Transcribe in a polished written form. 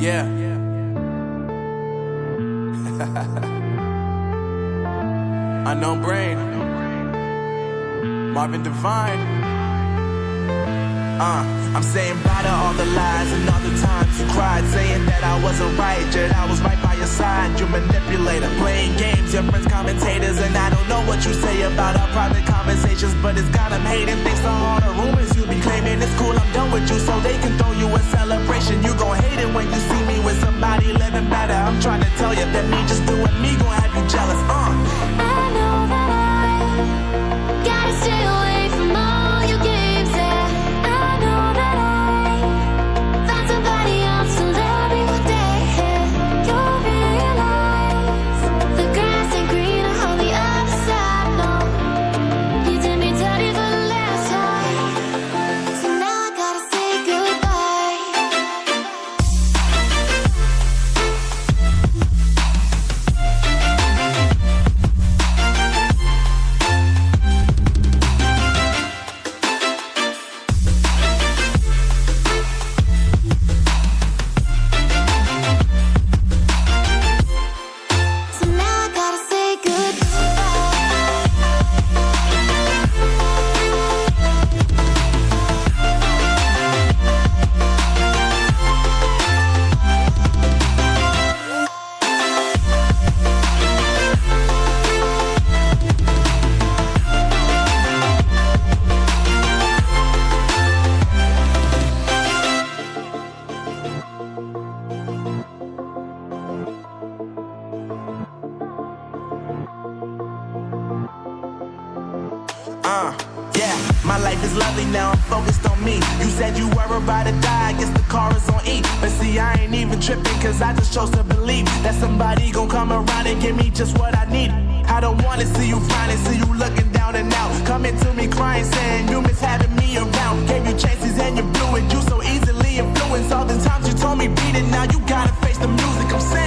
Yeah. Unknown Brain. Marvin Divine. I'm saying bye to all the lies and all the times you cried, saying that I wasn't right, yet I was right by your side. You manipulator, playing games, your friends commentators, and I don't know what you say about our private conversations, but it's got them hating. Thanks to all the rumors you be claiming. It's cool, I'm done with you, so they can throw you a celebration. You gon' hate it when you see me with somebody living better. I'm trying to tell you that me just doing me gon' have you jealous. I know that I gotta stay away from all your games. Yeah, I know that I found somebody else to love me one day. You'll realize the grass ain't greener on the other side. No, you did me dirty for the last time, so now I gotta say goodbye. So now I gotta say Yeah, my life is lovely now, I'm focused on me. You said you were about to die, I guess the car is on E. But see, I ain't even tripping, cause I just chose to believe that somebody gon' come around and give me just what I need. I don't wanna see you frowning, see you looking down and out, coming to me crying, saying you miss having me around. Gave you chances and you blew it, you so easily influenced. All the times you told me beat it, now you gotta face the music. I'm saying